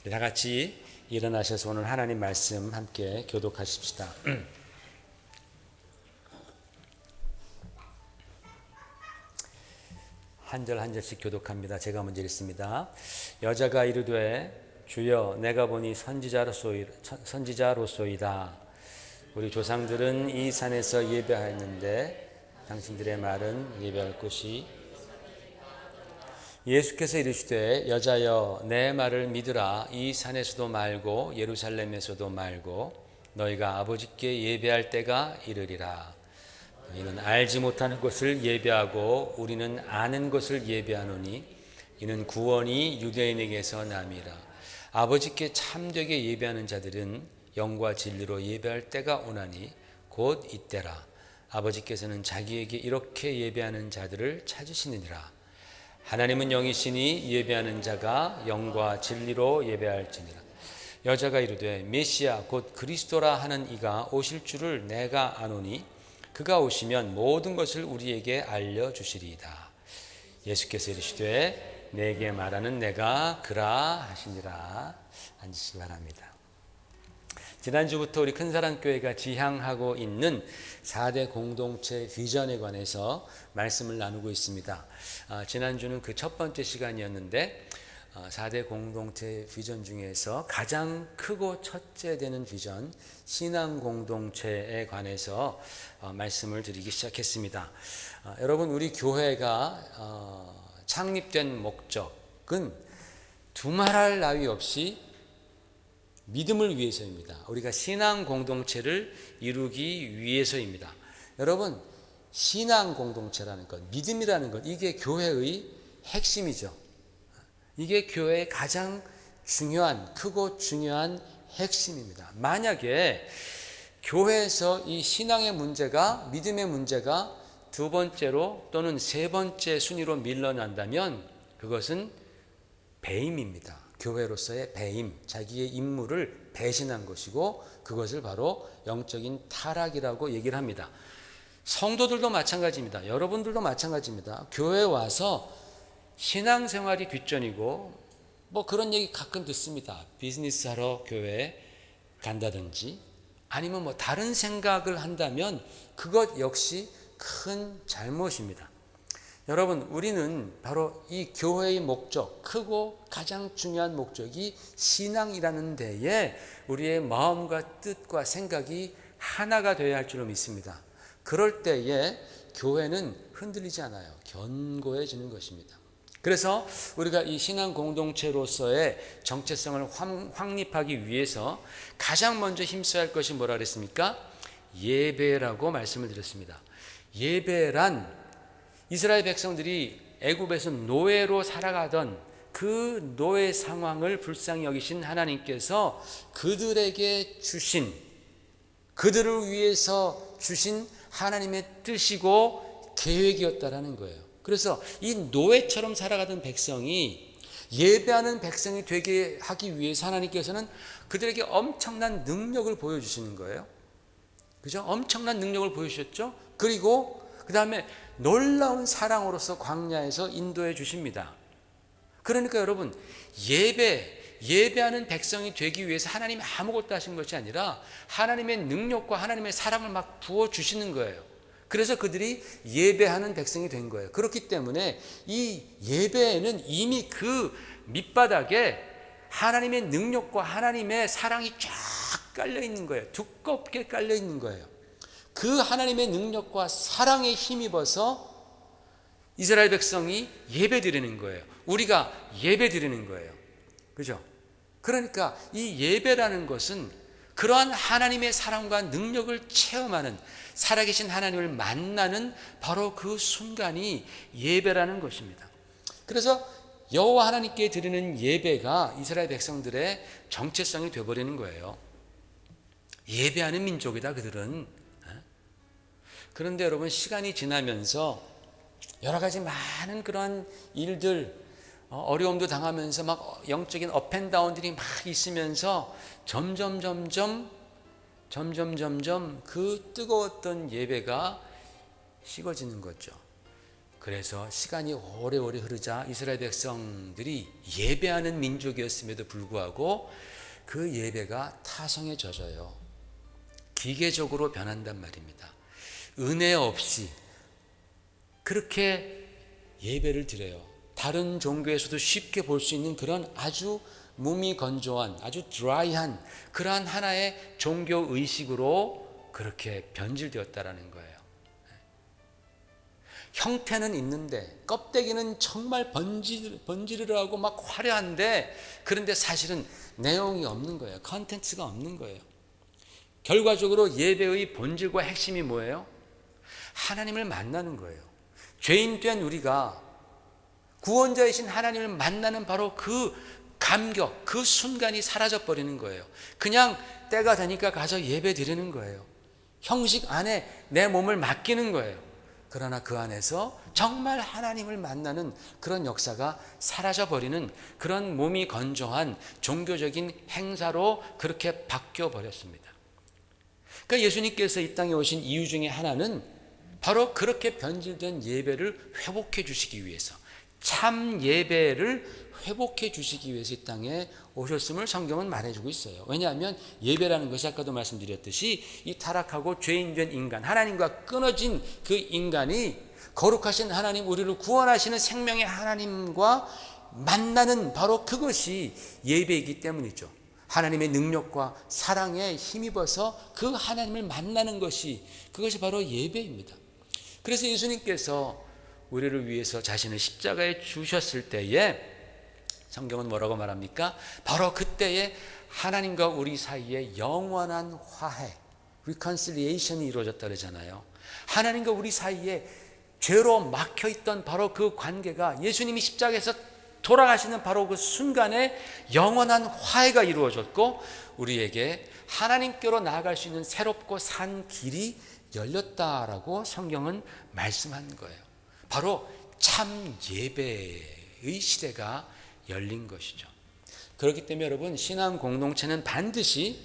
다 같이 일어나셔서 오늘 하나님 말씀 함께 교독하십시다. 한 절 한 절씩 교독합니다. 제가 먼저 읽습니다. 여자가 이르되 주여 내가 보니 선지자로소이다. 우리 조상들은 이 산에서 예배하였는데 당신들의 말은 예배할 곳이. 예수께서 이르시되 여자여 내 말을 믿으라. 이 산에서도 말고 예루살렘에서도 말고 너희가 아버지께 예배할 때가 이르리라. 너희는 알지 못하는 것을 예배하고 우리는 아는 것을 예배하노니 이는 구원이 유대인에게서 남이라. 아버지께 참되게 예배하는 자들은 영과 진리로 예배할 때가 오나니 곧 이때라. 아버지께서는 자기에게 이렇게 예배하는 자들을 찾으시느니라. 하나님은 영이시니 예배하는 자가 영과 진리로 예배할지니라. 여자가 이르되 메시아 곧 그리스도라 하는 이가 오실 줄을 내가 아노니 그가 오시면 모든 것을 우리에게 알려주시리이다. 예수께서 이르시되 내게 말하는 내가 그라 하시니라. 앉으시기 바랍니다. 지난주부터 우리 큰사랑교회가 지향하고 있는 4대 공동체 비전에 관해서 말씀을 나누고 있습니다. 지난주는 그 첫 번째 시간이었는데 4대 공동체 비전 중에서 가장 크고 첫째 되는 비전 신앙 공동체에 관해서 말씀을 드리기 시작했습니다. 여러분 우리 교회가 창립된 목적은 두말할 나위 없이 믿음을 위해서입니다. 우리가 신앙 공동체를 이루기 위해서입니다. 여러분 신앙 공동체라는 것, 믿음이라는 것, 이게 교회의 핵심이죠. 이게 교회의 가장 중요한, 크고 중요한 핵심입니다. 만약에 교회에서 이 신앙의 문제가, 믿음의 문제가 두 번째로 또는 세 번째 순위로 밀려난다면 그것은 배임입니다. 교회로서의 배임, 자기의 임무를 배신한 것이고 그것을 바로 영적인 타락이라고 얘기를 합니다. 성도들도 마찬가지입니다. 여러분들도 마찬가지입니다. 교회에 와서 신앙생활이 뒷전이고 뭐 그런 얘기 가끔 듣습니다. 비즈니스하러 교회에 간다든지 아니면 뭐 다른 생각을 한다면 그것 역시 큰 잘못입니다. 여러분 우리는 바로 이 교회의 목적, 크고 가장 중요한 목적이 신앙이라는 데에 우리의 마음과 뜻과 생각이 하나가 되어야 할 줄로 믿습니다. 그럴 때에 교회는 흔들리지 않아요. 견고해지는 것입니다. 그래서 우리가 이 신앙 공동체로서의 정체성을 확립하기 위해서 가장 먼저 힘써야 할 것이 뭐라 그랬습니까? 예배라고 말씀을 드렸습니다. 예배란 이스라엘 백성들이 애굽에서 노예로 살아가던 그 노예 상황을 불쌍히 여기신 하나님께서 그들에게 주신, 그들을 위해서 주신 하나님의 뜻이고 계획이었다라는 거예요. 그래서 이 노예처럼 살아가던 백성이 예배하는 백성이 되게 하기 위해서 하나님께서는 그들에게 엄청난 능력을 보여주시는 거예요. 그죠? 엄청난 능력을 보여주셨죠? 그리고 그 다음에 놀라운 사랑으로서 광야에서 인도해 주십니다. 그러니까 여러분 예배하는 백성이 되기 위해서 하나님이 아무것도 하신 것이 아니라 하나님의 능력과 하나님의 사랑을 막 부어주시는 거예요. 그래서 그들이 예배하는 백성이 된 거예요. 그렇기 때문에 이 예배에는 이미 그 밑바닥에 하나님의 능력과 하나님의 사랑이 쫙 깔려 있는 거예요. 두껍게 깔려 있는 거예요. 그 하나님의 능력과 사랑에 힘입어서 이스라엘 백성이 예배 드리는 거예요. 우리가 예배 드리는 거예요. 그죠? 그러니까 이 예배라는 것은 그러한 하나님의 사랑과 능력을 체험하는, 살아계신 하나님을 만나는 바로 그 순간이 예배라는 것입니다. 그래서 여호와 하나님께 드리는 예배가 이스라엘 백성들의 정체성이 되어버리는 거예요. 예배하는 민족이다 그들은. 그런데 여러분 시간이 지나면서 여러 가지 많은 그런 일들, 어려움도 당하면서 막 영적인 업앤다운들이 막 있으면서 점점 그 뜨거웠던 예배가 식어지는 거죠. 그래서 시간이 오래오래 흐르자 이스라엘 백성들이 예배하는 민족이었음에도 불구하고 그 예배가 타성에 젖어요. 기계적으로 변한단 말입니다. 은혜 없이 그렇게 예배를 드려요. 다른 종교에서도 쉽게 볼 수 있는 그런 아주 무미건조한, 아주 드라이한 그러한 하나의 종교 의식으로 그렇게 변질되었다라는 거예요. 형태는 있는데 껍데기는 정말 번지르르하고 막 화려한데, 그런데 사실은 내용이 없는 거예요. 컨텐츠가 없는 거예요. 결과적으로 예배의 본질과 핵심이 뭐예요? 하나님을 만나는 거예요. 죄인된 우리가 구원자이신 하나님을 만나는 바로 그 감격, 그 순간이 사라져버리는 거예요. 그냥 때가 되니까 가서 예배 드리는 거예요. 형식 안에 내 몸을 맡기는 거예요. 그러나 그 안에서 정말 하나님을 만나는 그런 역사가 사라져버리는 그런 몸이 건조한 종교적인 행사로 그렇게 바뀌어버렸습니다. 그러니까 예수님께서 이 땅에 오신 이유 중에 하나는 바로 그렇게 변질된 예배를 회복해 주시기 위해서, 참 예배를 회복해 주시기 위해서 이 땅에 오셨음을 성경은 말해주고 있어요. 왜냐하면 예배라는 것이 아까도 말씀드렸듯이 이 타락하고 죄인된 인간, 하나님과 끊어진 그 인간이 거룩하신 하나님, 우리를 구원하시는 생명의 하나님과 만나는 바로 그것이 예배이기 때문이죠. 하나님의 능력과 사랑에 힘입어서 그 하나님을 만나는 것이, 그것이 바로 예배입니다. 그래서 예수님께서 우리를 위해서 자신을 십자가에 주셨을 때에 성경은 뭐라고 말합니까? 바로 그때에 하나님과 우리 사이에 영원한 화해, reconciliation이 이루어졌다 그러잖아요. 하나님과 우리 사이에 죄로 막혀있던 바로 그 관계가 예수님이 십자가에서 돌아가시는 바로 그 순간에 영원한 화해가 이루어졌고, 우리에게 하나님께로 나아갈 수 있는 새롭고 산 길이 열렸다라고 성경은 말씀한 거예요. 바로 참 예배의 시대가 열린 것이죠. 그렇기 때문에 여러분, 신앙 공동체는 반드시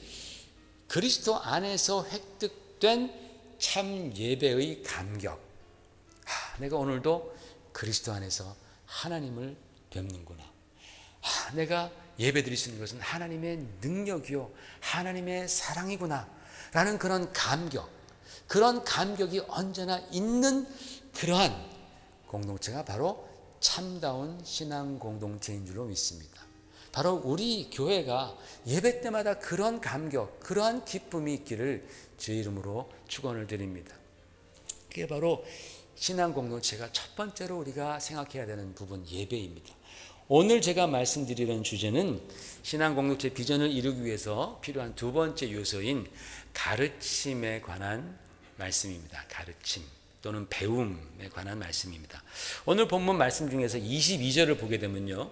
그리스도 안에서 획득된 참 예배의 감격, 내가 오늘도 그리스도 안에서 하나님을 뵙는구나, 내가 예배드릴 수 있는 것은 하나님의 능력이요 하나님의 사랑이구나 라는 그런 감격, 그런 감격이 언제나 있는 그러한 공동체가 바로 참다운 신앙 공동체인 줄로 믿습니다. 바로 우리 교회가 예배 때마다 그런 감격, 그러한 기쁨이 있기를 주의 이름으로 축원을 드립니다. 그게 바로 신앙 공동체가 첫 번째로 우리가 생각해야 되는 부분, 예배입니다. 오늘 제가 말씀드리는 주제는 신앙 공동체 비전을 이루기 위해서 필요한 두 번째 요소인 가르침에 관한 말씀입니다. 가르침 또는 배움에 관한 말씀입니다. 오늘 본문 말씀 중에서 22절을 보게 되면요,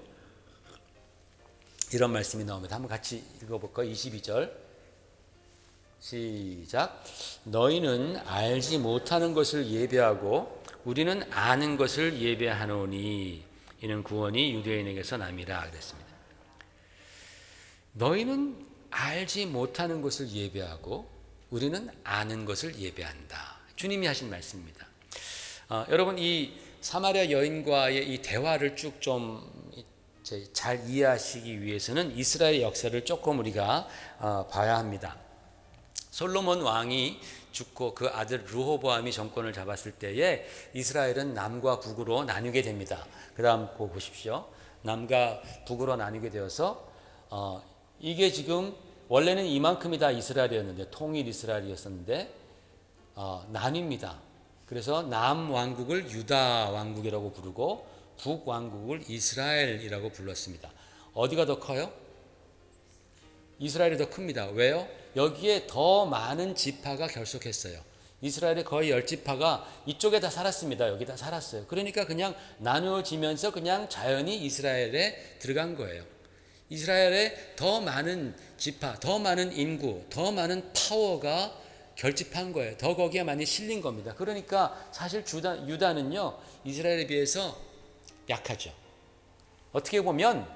이런 말씀이 나옵니다. 한번 같이 읽어볼까요? 22절 시작. 너희는 알지 못하는 것을 예배하고 우리는 아는 것을 예배하노니 이는 구원이 유대인에게서 남이라 그랬습니다. 너희는 알지 못하는 것을 예배하고 우리는 아는 것을 예배한다. 주님이 하신 말씀입니다. 여러분, 이 사마리아 여인과의 이 대화를 쭉 좀 잘 이해하시기 위해서는 이스라엘 역사를 조금 우리가 봐야 합니다. 솔로몬 왕이 죽고 그 아들 르호보암이 정권을 잡았을 때에 이스라엘은 남과 북으로 나뉘게 됩니다. 그 다음 거 보십시오. 남과 북으로 나뉘게 되어서 이게 지금 원래는 이만큼이 다 이스라엘이었는데, 통일 이스라엘이었었는데 나뉩니다. 그래서 남왕국을 유다 왕국이라고 부르고 북왕국을 이스라엘이라고 불렀습니다. 어디가 더 커요? 이스라엘이 더 큽니다. 왜요? 여기에 더 많은 지파가 결속했어요. 이스라엘의 거의 10지파가 이쪽에 다 살았습니다. 여기 다 살았어요. 그러니까 그냥 나누어지면서 그냥 자연히 이스라엘에 들어간 거예요. 이스라엘에 더 많은 지파, 더 많은 인구, 더 많은 파워가 결집한 거예요. 더 거기에 많이 실린 겁니다. 그러니까 사실 유다는요, 이스라엘에 비해서 약하죠. 어떻게 보면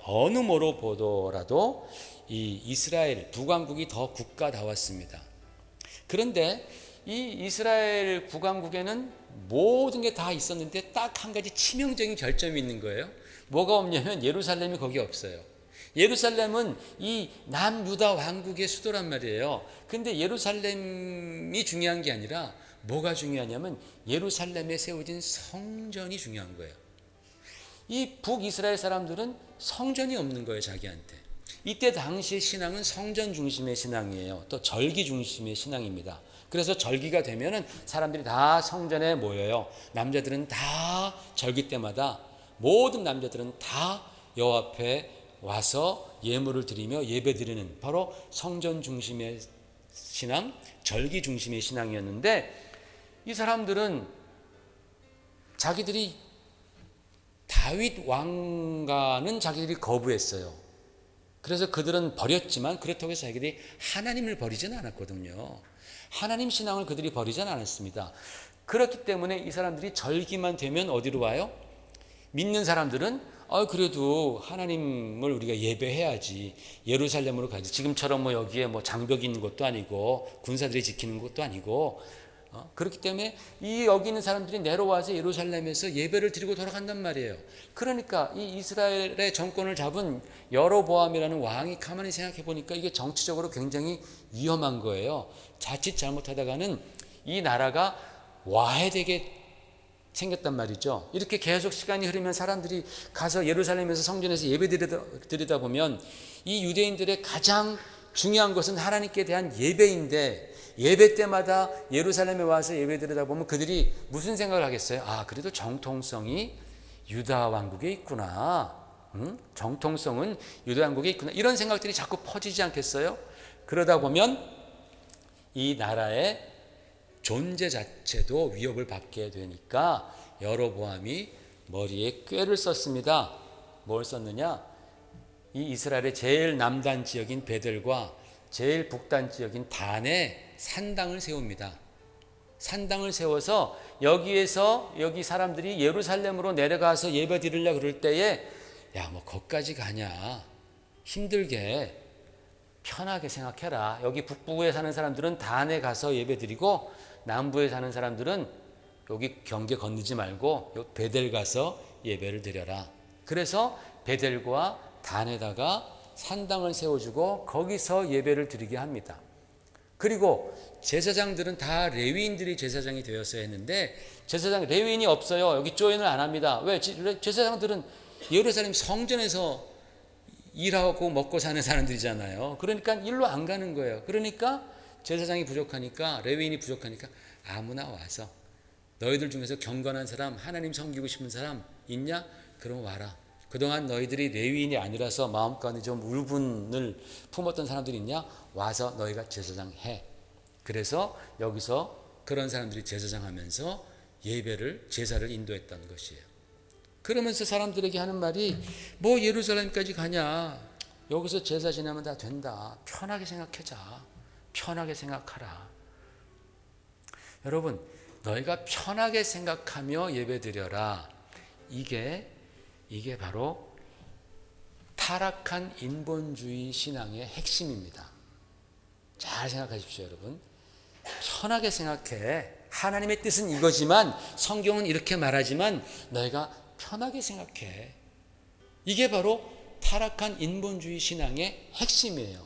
어느 모로 보더라도 이 이스라엘 북왕국이 더 국가다웠습니다. 그런데 이 이스라엘 북왕국에는 모든 게 다 있었는데 딱 한 가지 치명적인 결점이 있는 거예요. 뭐가 없냐면 예루살렘이 거기 없어요. 예루살렘은 이 남유다 왕국의 수도란 말이에요. 근데 예루살렘이 중요한 게 아니라 뭐가 중요하냐면 예루살렘에 세워진 성전이 중요한 거예요. 이 북이스라엘 사람들은 성전이 없는 거예요, 자기한테. 이때 당시의 신앙은 성전 중심의 신앙이에요. 또 절기 중심의 신앙입니다. 그래서 절기가 되면은 사람들이 다 성전에 모여요. 남자들은 다 절기 때마다 모든 남자들은 다 여호와 앞에 와서 예물을 드리며 예배 드리는 바로 성전 중심의 신앙, 절기 중심의 신앙이었는데 이 사람들은 자기들이 다윗 왕가는 자기들이 거부했어요. 그래서 그들은 버렸지만 그렇다고 해서 자기들이 하나님을 버리지는 않았거든요. 하나님 신앙을 그들이 버리지는 않았습니다. 그렇기 때문에 이 사람들이 절기만 되면 어디로 와요? 믿는 사람들은 그래도 하나님을 우리가 예배해야지, 예루살렘으로 가지. 지금처럼 뭐 여기에 뭐 장벽이 있는 것도 아니고 군사들이 지키는 것도 아니고 그렇기 때문에 이 여기 있는 사람들이 내려와서 예루살렘에서 예배를 드리고 돌아간단 말이에요. 그러니까 이 이스라엘의 정권을 잡은 여로보암이라는 왕이 가만히 생각해 보니까 이게 정치적으로 굉장히 위험한 거예요. 자칫 잘못하다가는 이 나라가 와해되게 생겼단 말이죠. 이렇게 계속 시간이 흐르면 사람들이 가서 예루살렘에서 성전에서 예배 드리다 보면 이 유대인들의 가장 중요한 것은 하나님께 대한 예배인데 예배 때마다 예루살렘에 와서 예배 드리다 보면 그들이 무슨 생각을 하겠어요? 그래도 정통성이 유다 왕국에 있구나. 정통성은 유다 왕국에 있구나. 이런 생각들이 자꾸 퍼지지 않겠어요? 그러다 보면 이 나라의 존재 자체도 위협을 받게 되니까 여로보암이 머리에 꾀를 썼습니다. 뭘 썼느냐? 이 이스라엘의 제일 남단 지역인 베델과 제일 북단 지역인 단에 산당을 세웁니다. 산당을 세워서 여기에서 여기 사람들이 예루살렘으로 내려가서 예배 드리려고 그럴 때에 뭐 거기까지 가냐, 힘들게 편하게 생각해라. 여기 북부에 사는 사람들은 단에 가서 예배 드리고 남부에 사는 사람들은 여기 경계 건너지 말고 여기 베델 가서 예배를 드려라. 그래서 베델과 단에다가 산당을 세워주고 거기서 예배를 드리게 합니다. 그리고 제사장들은 다 레위인들이 제사장이 되었어야 했는데 레위인이 없어요. 여기 조인을 안 합니다. 왜? 제사장들은 예루살렘 성전에서 일하고 먹고 사는 사람들이잖아요. 그러니까 일로 안 가는 거예요. 그러니까 제사장이 부족하니까, 레위인이 부족하니까 아무나 와서 너희들 중에서 경건한 사람, 하나님 섬기고 싶은 사람 있냐? 그럼 와라. 그동안 너희들이 레위인이 아니라서 마음가운데 좀 울분을 품었던 사람들이 있냐? 와서 너희가 제사장 해. 그래서 여기서 그런 사람들이 제사장 하면서 제사를 인도했다는 것이에요. 그러면서 사람들에게 하는 말이 뭐 예루살렘까지 가냐? 여기서 제사 지내면 다 된다. 편하게 생각하자. 편하게 생각하라. 여러분, 너희가 편하게 생각하며 예배드려라. 이게 바로 타락한 인본주의 신앙의 핵심입니다. 잘 생각하십시오, 여러분. 편하게 생각해. 하나님의 뜻은 이거지만 성경은 이렇게 말하지만 너희가 편하게 생각해. 이게 바로 타락한 인본주의 신앙의 핵심이에요.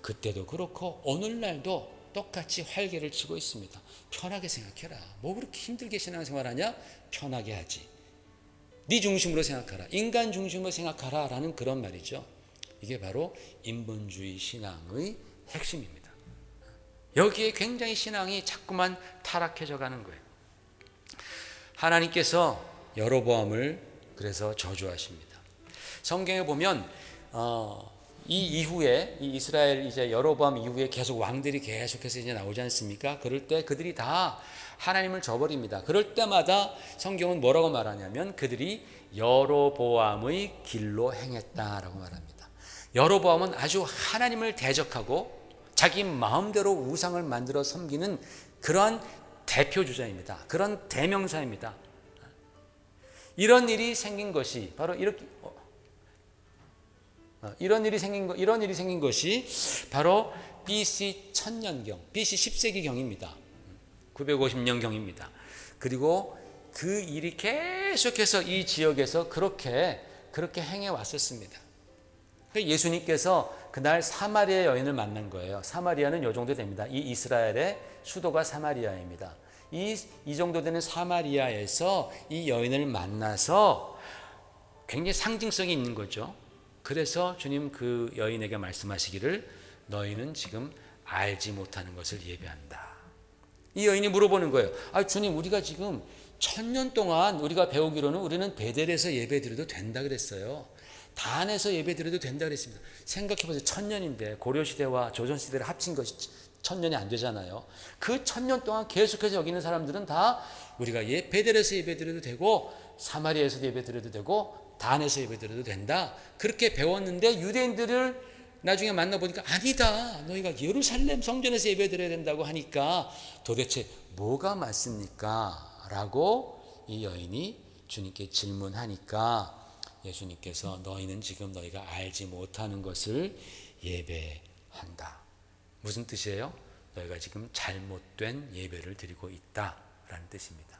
그때도 그렇고 오늘날도 똑같이 활개를 치고 있습니다. 편하게 생각해라. 뭐 그렇게 힘들게 신앙생활하냐? 편하게 하지. 네 중심으로 생각하라. 인간 중심으로 생각하라 라는 그런 말이죠. 이게 바로 인본주의 신앙의 핵심입니다. 여기에 굉장히 신앙이 자꾸만 타락해져 가는 거예요. 하나님께서 여로보암을 그래서 저주하십니다. 성경에 보면 이 이후에 이 이스라엘 이제 여로보암 이후에 계속 왕들이 계속해서 이제 나오지 않습니까? 그럴 때 그들이 다 하나님을 저버립니다. 그럴 때마다 성경은 뭐라고 말하냐면 그들이 여로보암의 길로 행했다라고 말합니다. 여로보암은 아주 하나님을 대적하고 자기 마음대로 우상을 만들어 섬기는 그러한 대표주자입니다. 그런 대명사입니다. 이런 일이 생긴 것이 바로 이런 일이 생긴 것이 바로 BC 1000년경, BC 10세기경입니다. 950년경입니다. 그리고 그 일이 계속해서 이 지역에서 그렇게 행해 왔었습니다. 예수님께서 그날 사마리아 여인을 만난 거예요. 사마리아는 이 정도 됩니다. 이 이스라엘의 수도가 사마리아입니다. 이 정도 되는 사마리아에서 이 여인을 만나서 굉장히 상징성이 있는 거죠. 그래서 주님 그 여인에게 말씀하시기를 너희는 지금 알지 못하는 것을 예배한다. 이 여인이 물어보는 거예요. 주님, 우리가 지금 1000년 동안 우리가 배우기로는 우리는 베델에서 예배드려도 된다 그랬어요. 단에서 예배드려도 된다 그랬습니다. 생각해보세요. 1000년인데 고려시대와 조선시대를 합친 것이 1000년이 안 되잖아요. 그 1000년 동안 계속해서 여기 있는 사람들은 다 우리가 베델에서 예배드려도 되고 사마리아에서 예배드려도 되고 단에서 예배드려도 된다. 그렇게 배웠는데 유대인들을 나중에 만나보니까 아니다. 너희가 예루살렘 성전에서 예배드려야 된다고 하니까 도대체 뭐가 맞습니까? 라고 이 여인이 주님께 질문하니까 예수님께서 너희는 지금 너희가 알지 못하는 것을 예배한다. 무슨 뜻이에요? 너희가 지금 잘못된 예배를 드리고 있다라는 뜻입니다.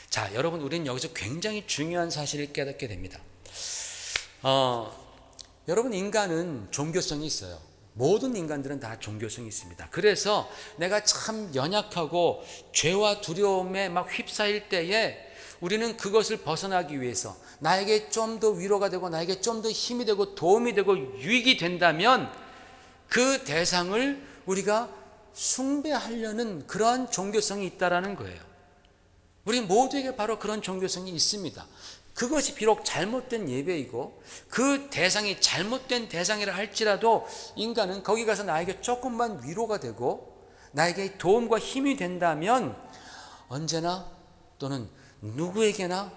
자, 여러분, 우리는 여기서 굉장히 중요한 사실을 깨닫게 됩니다. 여러분, 인간은 종교성이 있어요. 모든 인간들은 다 종교성이 있습니다. 그래서 내가 참 연약하고 죄와 두려움에 막 휩싸일 때에 우리는 그것을 벗어나기 위해서 나에게 좀 더 위로가 되고 나에게 좀 더 힘이 되고 도움이 되고 유익이 된다면 그 대상을 우리가 숭배하려는 그러한 종교성이 있다라는 거예요. 우리 모두에게 바로 그런 종교성이 있습니다. 그것이 비록 잘못된 예배이고 그 대상이 잘못된 대상이라 할지라도 인간은 거기 가서 나에게 조금만 위로가 되고 나에게 도움과 힘이 된다면 언제나 또는 누구에게나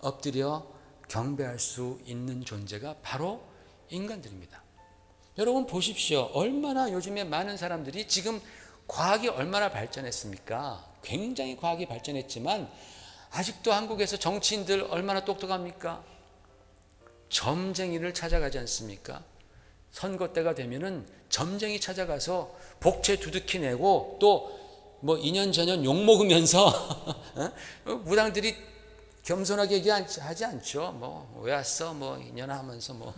엎드려 경배할 수 있는 존재가 바로 인간들입니다. 여러분 보십시오. 얼마나 요즘에 많은 사람들이 지금 과학이 얼마나 발전했습니까? 굉장히 과학이 발전했지만 아직도 한국에서 정치인들 얼마나 똑똑합니까? 점쟁이를 찾아가지 않습니까? 선거 때가 되면은 점쟁이 찾아가서 복채 두둑히 내고 또 뭐 2년 전년 욕 먹으면서 무당들이 겸손하게 얘기하지 않죠. 뭐 왜 왔어? 뭐 2년 하면서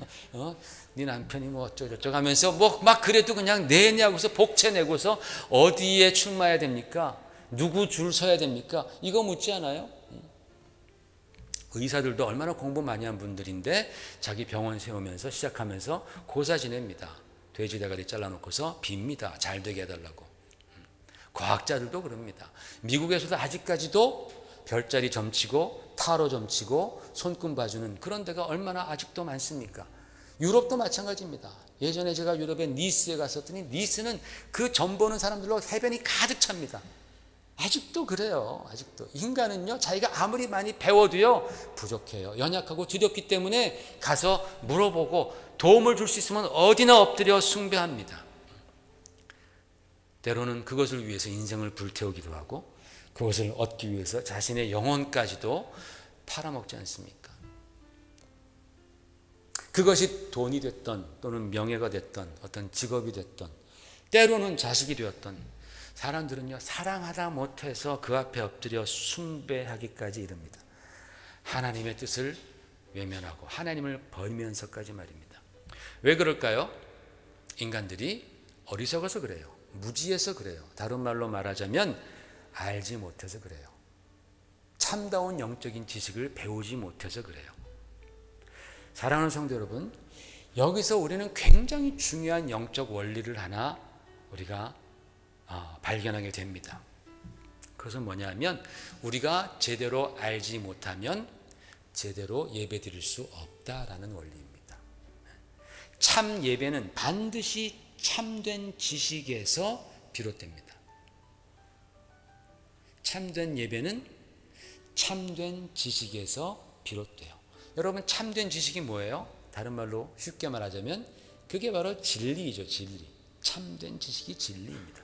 네 남편이 뭐 어쩌고저쩌고 하면서 뭐 막 그래도 그냥 내냐고서 복채 내고서 어디에 출마해야 됩니까? 누구 줄 서야 됩니까? 이거 묻지 않아요? 의사들도 얼마나 공부 많이 한 분들인데 자기 병원 세우면서 시작하면서 고사 지냅니다. 돼지 대가리 잘라놓고서 빕니다. 잘 되게 해달라고. 과학자들도 그럽니다. 미국에서도 아직까지도 별자리 점치고 타로 점치고 손금 봐주는 그런 데가 얼마나 아직도 많습니까? 유럽도 마찬가지입니다. 예전에 제가 유럽의 니스에 갔었더니 니스는 그 점 보는 사람들로 해변이 가득 찹니다. 아직도 그래요. 아직도 인간은요 자기가 아무리 많이 배워도요 부족해요. 연약하고 두렵기 때문에 가서 물어보고 도움을 줄 수 있으면 어디나 엎드려 숭배합니다. 때로는 그것을 위해서 인생을 불태우기도 하고 그것을 얻기 위해서 자신의 영혼까지도 팔아먹지 않습니까? 그것이 돈이 됐던 또는 명예가 됐던 어떤 직업이 됐던 때로는 자식이 되었던 사람들은요 사랑하다 못해서 그 앞에 엎드려 숭배하기까지 이릅니다. 하나님의 뜻을 외면하고 하나님을 버리면서까지 말입니다. 왜 그럴까요? 인간들이 어리석어서 그래요. 무지해서 그래요. 다른 말로 말하자면 알지 못해서 그래요. 참다운 영적인 지식을 배우지 못해서 그래요. 사랑하는 성도 여러분, 여기서 우리는 굉장히 중요한 영적 원리를 하나 우리가 발견하게 됩니다. 그것은 뭐냐면 우리가 제대로 알지 못하면 제대로 예배 드릴 수 없다라는 원리입니다. 참 예배는 반드시 참된 지식에서 비롯됩니다. 참된 예배는 참된 지식에서 비롯돼요. 여러분 참된 지식이 뭐예요? 다른 말로 쉽게 말하자면 그게 바로 진리이죠. 진리. 참된 지식이 진리입니다.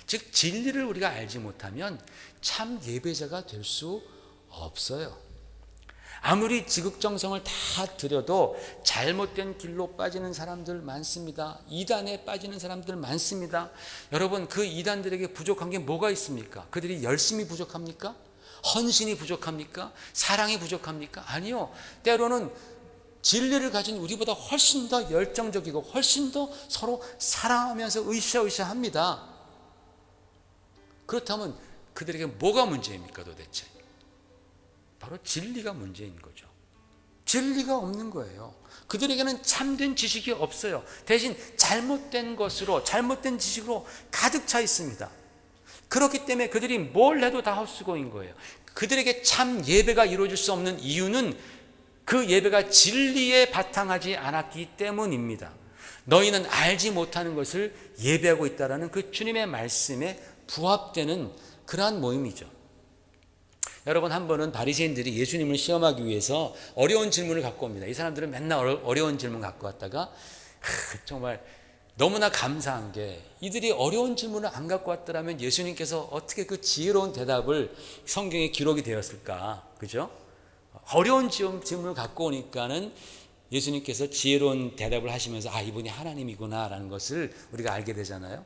즉 진리를 우리가 알지 못하면 참 예배자가 될 수 없어요. 아무리 지극정성을 다 들여도 잘못된 길로 빠지는 사람들 많습니다. 이단에 빠지는 사람들 많습니다. 여러분, 그 이단들에게 부족한 게 뭐가 있습니까? 그들이 열심이 부족합니까? 헌신이 부족합니까? 사랑이 부족합니까? 아니요. 때로는 진리를 가진 우리보다 훨씬 더 열정적이고 훨씬 더 서로 사랑하면서 으쌰으쌰합니다. 그렇다면 그들에게 뭐가 문제입니까 도대체? 바로 진리가 문제인 거죠. 진리가 없는 거예요. 그들에게는 참된 지식이 없어요. 대신 잘못된 것으로, 잘못된 지식으로 가득 차 있습니다. 그렇기 때문에 그들이 뭘 해도 다 헛수고인 거예요. 그들에게 참 예배가 이루어질 수 없는 이유는 그 예배가 진리에 바탕하지 않았기 때문입니다. 너희는 알지 못하는 것을 예배하고 있다라는 그 주님의 말씀에 부합되는 그러한 모임이죠. 여러분, 한 번은 바리새인들이 예수님을 시험하기 위해서 어려운 질문을 갖고 옵니다. 이 사람들은 맨날 어려운 질문 갖고 왔다가 정말 너무나 감사한 게 이들이 어려운 질문을 안 갖고 왔더라면 예수님께서 어떻게 그 지혜로운 대답을 성경에 기록이 되었을까? 그죠? 어려운 질문을 갖고 오니까는 예수님께서 지혜로운 대답을 하시면서 이분이 하나님이구나라는 것을 우리가 알게 되잖아요.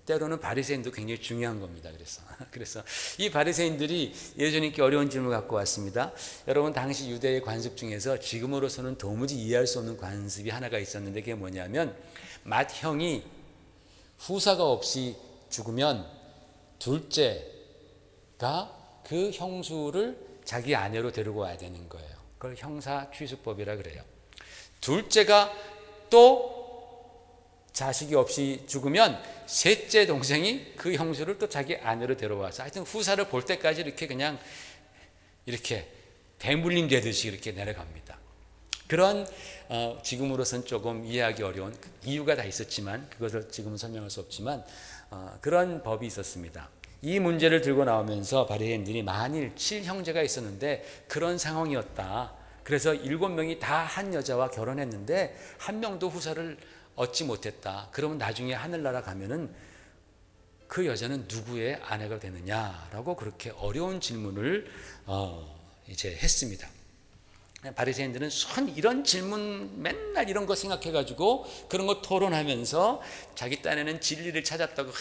때로는 바리새인도 굉장히 중요한 겁니다. 그래서 이 바리새인들이 예수님께 어려운 질문을 갖고 왔습니다. 여러분, 당시 유대의 관습 중에서 지금으로서는 도무지 이해할 수 없는 관습이 하나가 있었는데 그게 뭐냐면 맏형이 후사가 없이 죽으면 둘째가 그 형수를 자기 아내로 데리고 와야 되는 거예요. 그걸 형사 취수법이라 그래요. 둘째가 또 자식이 없이 죽으면 셋째 동생이 그 형수를 또 자기 아내로 데려와서 하여튼 후사를 볼 때까지 이렇게 그냥 이렇게 대물림 되듯이 이렇게 내려갑니다. 그런 지금으로선 조금 이해하기 어려운 이유가 다 있었지만 그것을 지금은 설명할 수 없지만 그런 법이 있었습니다. 이 문제를 들고 나오면서 바리새인들이 만일 7형제가 있었는데 그런 상황이었다. 그래서 7명이 다 한 여자와 결혼했는데 한 명도 후사를 얻지 못했다. 그러면 나중에 하늘나라 가면은 그 여자는 누구의 아내가 되느냐라고 그렇게 어려운 질문을 이제 했습니다. 바리새인들은 이런 질문 맨날 이런 거 생각해가지고 그런 거 토론하면서 자기 딴에는 진리를 찾았다고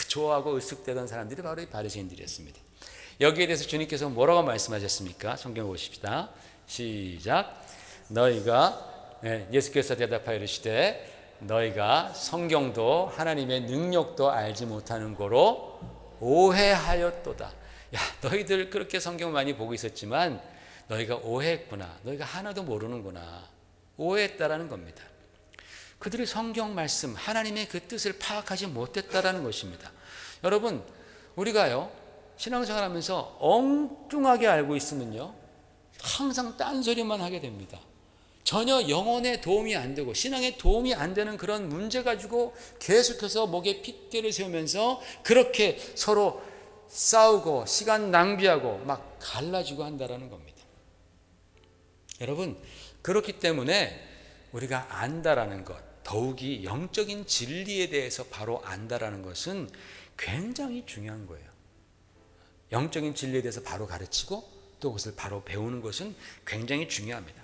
좋아하고 으쓱대던 사람들이 바로 이 바리새인들이었습니다. 여기에 대해서 주님께서 뭐라고 말씀하셨습니까? 성경 보십시다. 시작. 예수께서 대답하여 이르시되 너희가 성경도 하나님의 능력도 알지 못하는 거로 오해하였도다. 야, 너희들 그렇게 성경 많이 보고 있었지만 너희가 오해했구나. 너희가 하나도 모르는구나. 오해했다라는 겁니다. 그들이 성경 말씀, 하나님의 그 뜻을 파악하지 못했다라는 것입니다. 여러분, 우리가요 신앙생활하면서 엉뚱하게 알고 있으면요 항상 딴소리만 하게 됩니다. 전혀 영혼에 도움이 안 되고 신앙에 도움이 안 되는 그런 문제 가지고 계속해서 목에 핏대를 세우면서 그렇게 서로 싸우고 시간 낭비하고 막 갈라지고 한다라는 겁니다. 여러분, 그렇기 때문에 우리가 안다라는 것, 더욱이 영적인 진리에 대해서 바로 안다라는 것은 굉장히 중요한 거예요. 영적인 진리에 대해서 바로 가르치고 또 그것을 바로 배우는 것은 굉장히 중요합니다.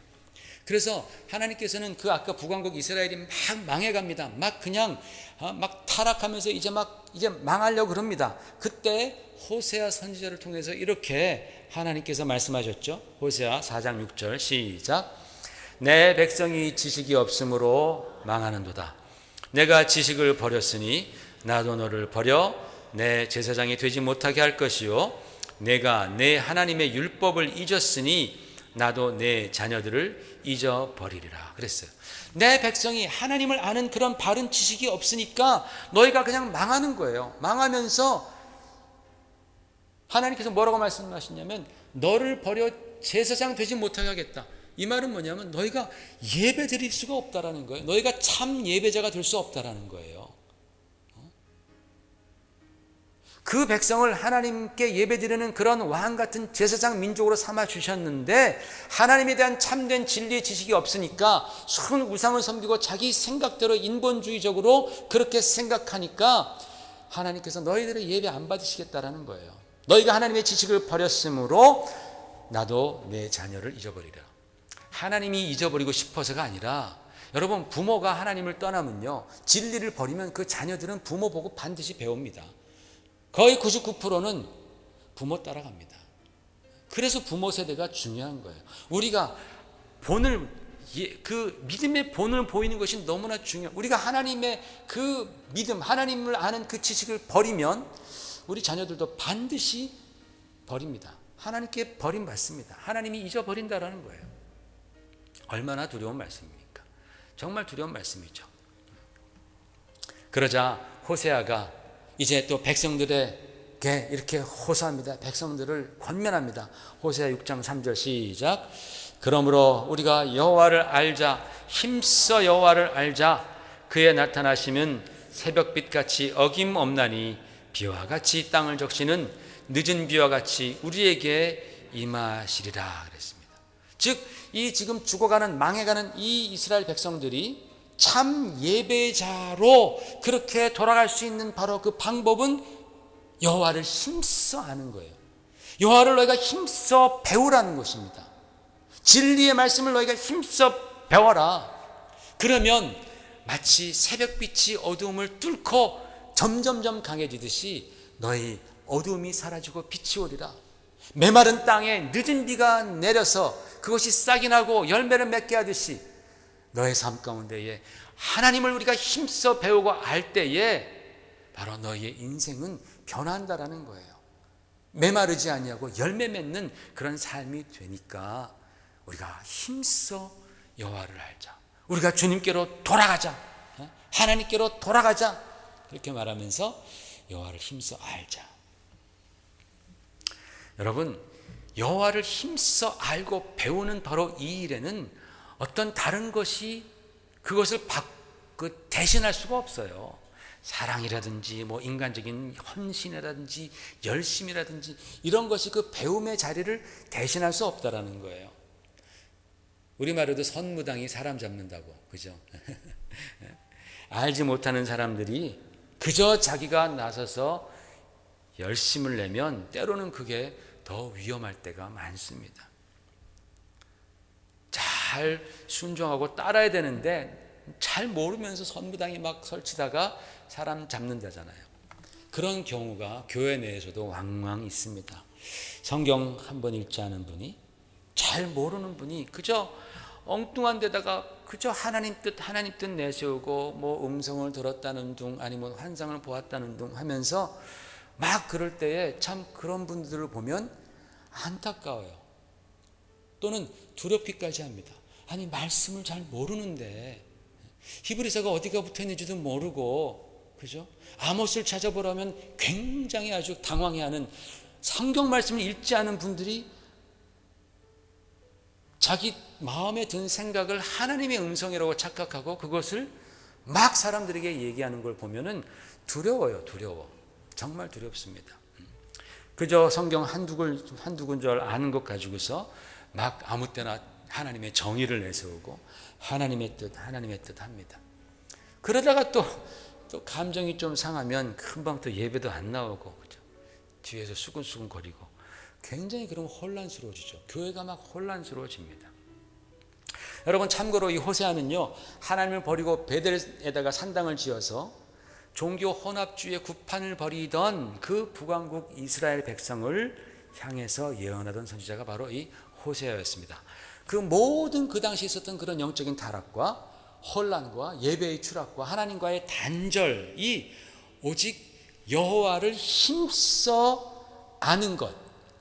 그래서 하나님께서는 그 아까 북왕국 이스라엘이 막 망해갑니다. 막 그냥 막 타락하면서 이제 망하려고 그럽니다. 그때 호세아 선지자를 통해서 이렇게 하나님께서 말씀하셨죠. 호세아 4장 6절 시작. 내 백성이 지식이 없으므로 망하는도다. 내가 지식을 버렸으니 나도 너를 버려 내 제사장이 되지 못하게 할 것이요 내가 내 하나님의 율법을 잊었으니 나도 내 자녀들을 잊어버리리라 그랬어요. 내 백성이 하나님을 아는 그런 바른 지식이 없으니까 너희가 그냥 망하는 거예요. 망하면서 하나님께서 뭐라고 말씀하시냐면 너를 버려 제사장 되지 못하게 하겠다. 이 말은 뭐냐면 너희가 예배 드릴 수가 없다라는 거예요. 너희가 참 예배자가 될 수 없다라는 거예요. 그 백성을 하나님께 예배드리는 그런 왕 같은 제사장 민족으로 삼아 주셨는데 하나님에 대한 참된 진리의 지식이 없으니까 수많은 우상을 섬기고 자기 생각대로 인본주의적으로 그렇게 생각하니까 하나님께서 너희들의 예배 안 받으시겠다라는 거예요. 너희가 하나님의 지식을 버렸으므로 나도 내 자녀를 잊어버리라. 하나님이 잊어버리고 싶어서가 아니라, 여러분, 부모가 하나님을 떠나면요, 진리를 버리면 그 자녀들은 부모 보고 반드시 배웁니다. 거의 99%는 부모 따라갑니다. 그래서 부모 세대가 중요한 거예요. 우리가 그 믿음의 본을 보이는 것이 너무나 중요해요. 우리가 하나님의 그 믿음, 하나님을 아는 그 지식을 버리면 우리 자녀들도 반드시 버립니다. 하나님께 버림받습니다. 하나님이 잊어버린다라는 거예요. 얼마나 두려운 말씀입니까? 정말 두려운 말씀이죠. 그러자 호세아가 이제 또 백성들에게 이렇게 호소합니다. 백성들을 권면합니다. 호세아 6장 3절 시작. 그러므로 우리가 여호와를 알자. 힘써 여호와를 알자. 그의 나타나심은 새벽빛같이 어김없나니 비와 같이 땅을 적시는 늦은 비와 같이 우리에게 임하시리라 그랬습니다. 즉, 이 지금 죽어가는, 망해가는 이 이스라엘 백성들이 참 예배자로 그렇게 돌아갈 수 있는 바로 그 방법은 여호와를 힘써 아는 거예요. 여호와를 너희가 힘써 배우라는 것입니다. 진리의 말씀을 너희가 힘써 배워라. 그러면 마치 새벽빛이 어두움을 뚫고 점점점 강해지듯이 너희 어두움이 사라지고 빛이 오리라. 메마른 땅에 늦은 비가 내려서 그것이 싹이 나고 열매를 맺게 하듯이 너의 삶 가운데에 하나님을 우리가 힘써 배우고 알 때에 바로 너희의 인생은 변한다라는 거예요. 메마르지 아니하고 열매 맺는 그런 삶이 되니까 우리가 힘써 여호와를 알자. 우리가 주님께로 돌아가자. 하나님께로 돌아가자. 그렇게 말하면서 여호와를 힘써 알자. 여러분, 여호와를 힘써 알고 배우는 바로 이 일에는 어떤 다른 것이 그것을 대신할 수가 없어요. 사랑이라든지 뭐 인간적인 헌신이라든지 열심이라든지 이런 것이 그 배움의 자리를 대신할 수 없다라는 거예요. 우리말로도 선무당이 사람 잡는다고, 그죠? 알지 못하는 사람들이 그저 자기가 나서서 열심을 내면 때로는 그게 더 위험할 때가 많습니다. 잘 순종하고 따라야 되는데 잘 모르면서 선무당이 막 설치다가 사람 잡는다잖아요. 그런 경우가 교회 내에서도 왕왕 있습니다. 성경 한번 읽지 않은 분이, 잘 모르는 분이 그저 엉뚱한 데다가 그저 하나님 뜻 내세우고 뭐 음성을 들었다는 둥 아니면 환상을 보았다는 둥 하면서 막 그럴 때에 참 그런 분들을 보면 안타까워요. 또는 두렵기까지 합니다. 아니, 말씀을 잘 모르는데 히브리서가 어디가 붙어 있는지도 모르고, 그죠? 아모스를 찾아보라면 굉장히 아주 당황해하는, 성경 말씀을 읽지 않은 분들이 자기 마음에 든 생각을 하나님의 음성이라고 착각하고 그것을 막 사람들에게 얘기하는 걸 보면은 두려워요. 두려워. 정말 두렵습니다. 그저 성경 한두 군절 아는 것 가지고서 막 아무 때나 하나님의 정의를 내세우고 하나님의 뜻 합니다. 그러다가 또 감정이 좀 상하면 금방 또 예배도 안 나오고, 그죠? 뒤에서 수근수근 거리고 굉장히 그럼 혼란스러워지죠. 교회가 막 혼란스러워집니다. 여러분, 참고로 이 호세아는요, 하나님을 버리고 베델에다가 산당을 지어서 종교 혼합주의의 구판을 벌이던 그 북왕국 이스라엘 백성을 향해서 예언하던 선지자가 바로 이 호세아였습니다. 그 모든 그 당시 있었던 그런 영적인 타락과 혼란과 예배의 추락과 하나님과의 단절이 오직 여호와를 힘써 아는 것,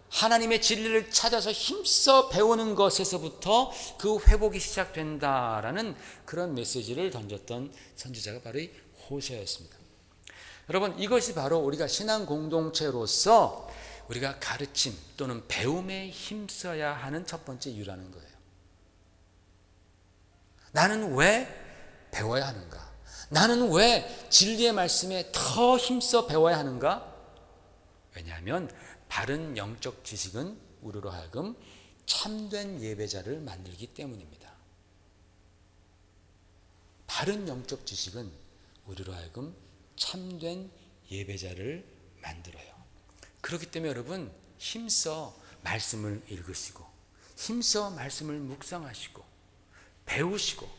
하나님의 진리를 찾아서 힘써 배우는 것에서부터 그 회복이 시작된다라는 그런 메시지를 던졌던 선지자가 바로 이 호세아였습니다. 여러분, 이것이 바로 우리가 신앙 공동체로서 우리가 가르침 또는 배움에 힘써야 하는 첫 번째 이유라는 거예요. 나는 왜 배워야 하는가? 나는 왜 진리의 말씀에 더 힘써 배워야 하는가? 왜냐하면 바른 영적 지식은 우리로 하여금 참된 예배자를 만들기 때문입니다. 바른 영적 지식은 우리로 하여금 참된 예배자를 만들어요. 그렇기 때문에 여러분, 힘써 말씀을 읽으시고 힘써 말씀을 묵상하시고 배우시고